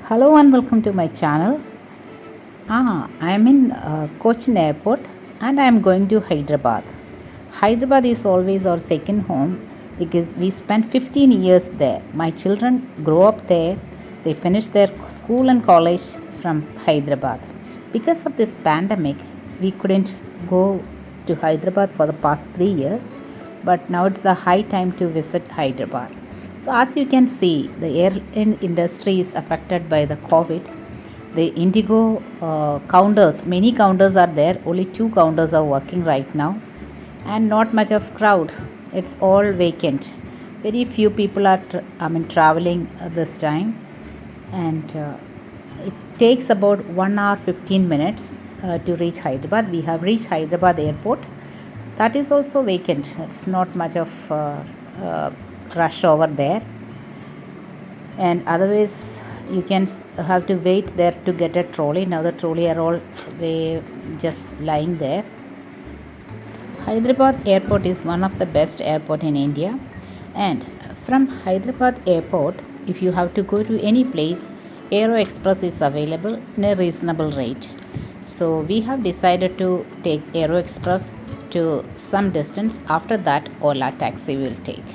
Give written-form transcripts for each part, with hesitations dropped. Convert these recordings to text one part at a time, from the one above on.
Hello and welcome to my channel. I am in Cochin Airport and I am going to Hyderabad. Hyderabad is always our second home because we spent 15 years there. My children grow up there. They finish their school and college from Hyderabad. Because of this pandemic, we couldn't go to Hyderabad for the past 3 years, but now it's the high time to visit Hyderabad. So, as you can see, the airline industry is affected by the COVID. The Indigo counters, many counters are there, only two counters are working right now, and not much of crowd. It's all vacant. Very few people are traveling this time, and it takes about 1 hour 15 minutes to reach Hyderabad. We have reached Hyderabad airport. That is also vacant. It's not much of uh, rush over there, and otherwise you can have to wait there to get a trolley. Now the trolley are all way just lying there. Hyderabad airport is one of the best airport in India, and from Hyderabad airport, if you have to go to any place, Aero Express is available in a reasonable rate. So we have decided to take Aero Express to some distance. After that, Ola taxi will take.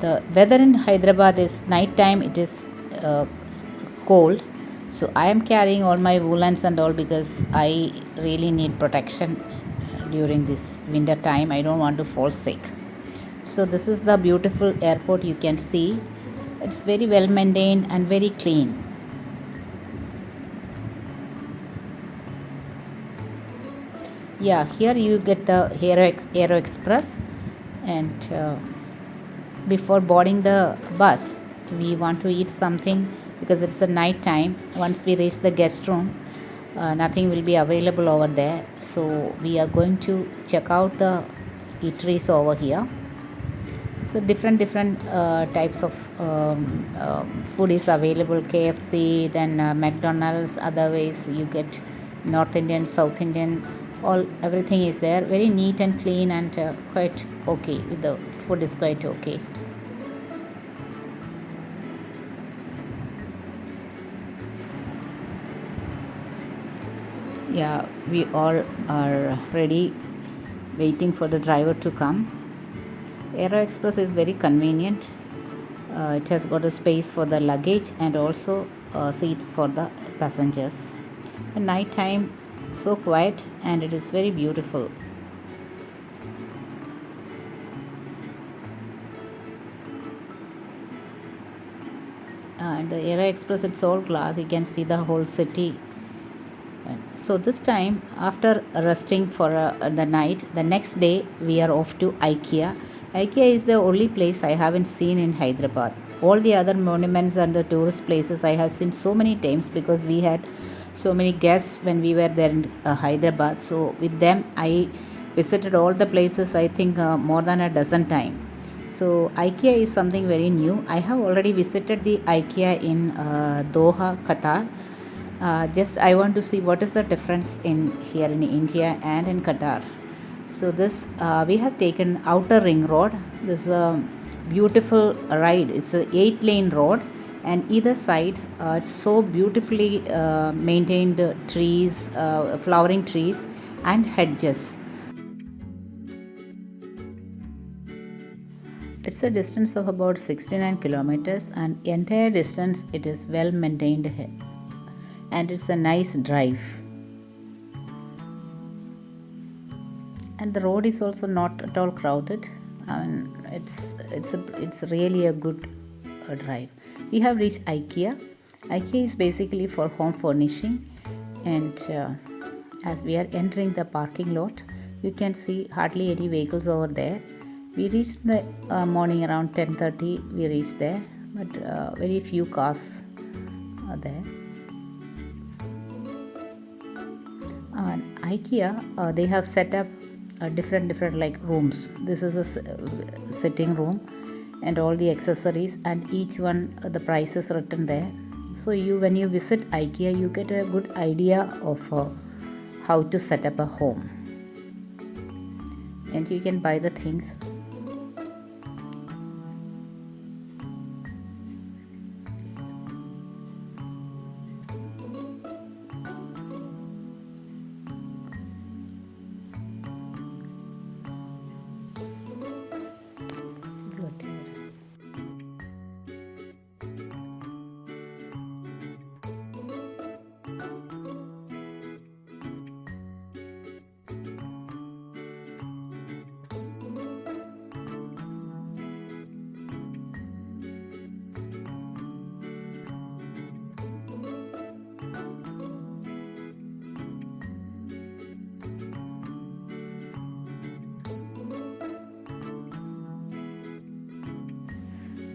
The weather in Hyderabad is night time. It is cold, so I am carrying all my woolens and all because I really need protection during this winter time. I don't want to fall sick. So this is the beautiful airport you can see. It's very well maintained and very clean. Yeah, here you get the Aero Express, and before boarding the bus, we want to eat something because it's the night time. Once we reach the guest room, nothing will be available over there, so we are going to check out the eateries over here. So different types of food is available. KFC, then McDonald's. Otherwise you get North Indian, South Indian, all everything is there. Very neat and clean, and quite okay. The food is quite okay. Yeah, we all are ready, waiting for the driver to come. Aero Express is very convenient. It has got a space for the luggage and also seats for the passengers. The night time, so quiet, and it is very beautiful. And the Aero Express, it's all glass. You can see the whole city. So this time, after resting for the night, the next day we are off to IKEA. IKEA is the only place I haven't seen in Hyderabad. All the other monuments and the tourist places I have seen so many times because we had so many guests when we were there in Hyderabad. So with them, I visited all the places. I think more than a dozen times. So IKEA is something very new. I have already visited the IKEA in Doha, Qatar. Just I want to see what is the difference in here in India and in Qatar. So this we have taken outer ring road. This is a beautiful ride. It's a 8-lane road, and either side it's so beautifully maintained trees, flowering trees, and hedges. It's a distance of about 69 kilometers, and entire distance it is well maintained, and it's a nice drive. And the road is also not at all crowded. It's really a good drive. We have reached IKEA. IKEA is basically for home furnishing, and as we are entering the parking lot, you can see hardly any vehicles over there. We reached the morning around 10:30. We reached there, but very few cars are there. IKEA, they have set up different like rooms. This is a sitting room, and all the accessories, and each one the price is written there. So you, when you visit IKEA, you get a good idea of how to set up a home, and you can buy the things.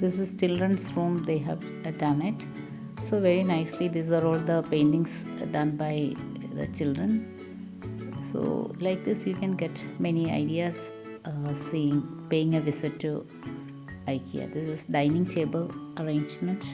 This is children's room, they have done it so very nicely. These are all the paintings done by the children. So like this you can get many ideas paying a visit to IKEA. This is dining table arrangement.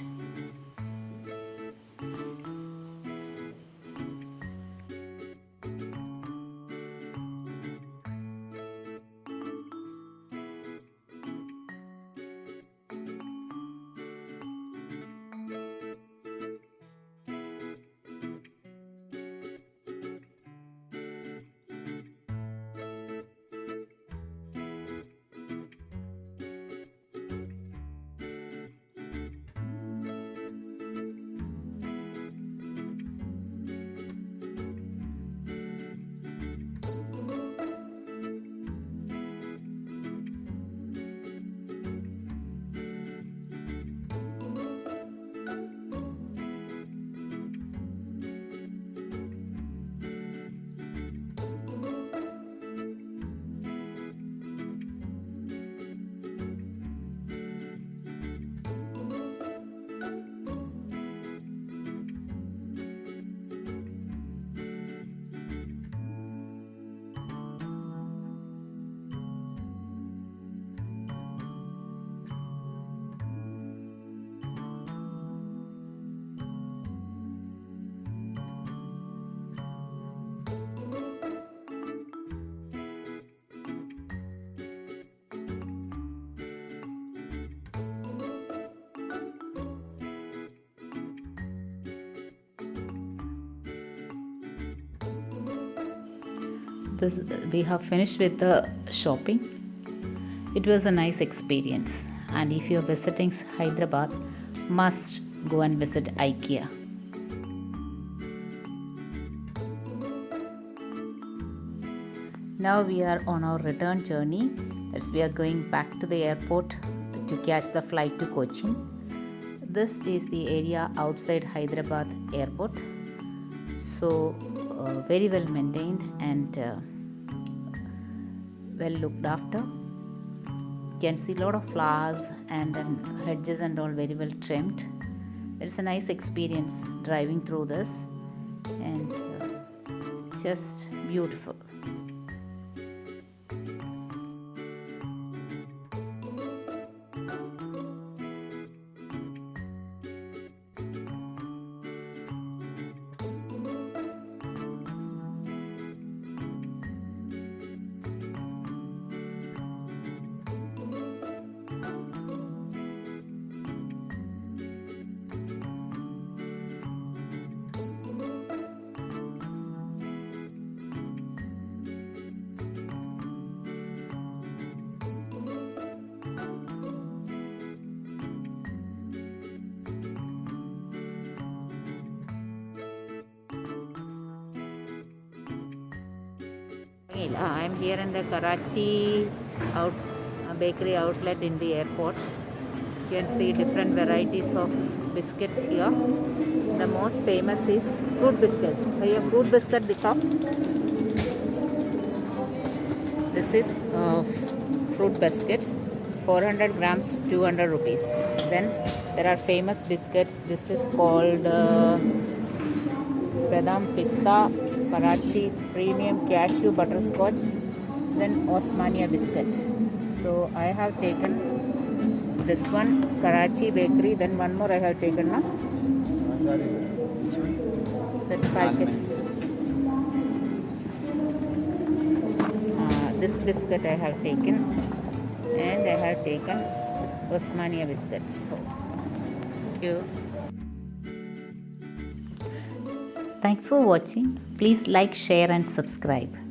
This, we have finished with the shopping. It was a nice experience, and if you are visiting Hyderabad, must go and visit IKEA. Now we are on our return journey as we are going back to the airport to catch the flight to Cochin. This is the area outside Hyderabad airport. So very well maintained and well looked after. You can see a lot of flowers and hedges and all very well trimmed. It's a nice experience driving through this, and just beautiful. I am here in the Karachi bakery outlet in the airport. You can see different varieties of biscuits here. The most famous is fruit biscuit. Here, fruit biscuit दिखाओ. This is fruit biscuit, 400 grams, 200 rupees. Then there are famous biscuits. This is called Badam Pista, Karachi Premium Cashew Butterscotch, then Osmania biscuit. So I have taken this one, Karachi bakery, then one more I have taken now. That packet. This biscuit I have taken, and I have taken Osmania biscuits. So, thank you. Thanks for watching. Please like, share and subscribe.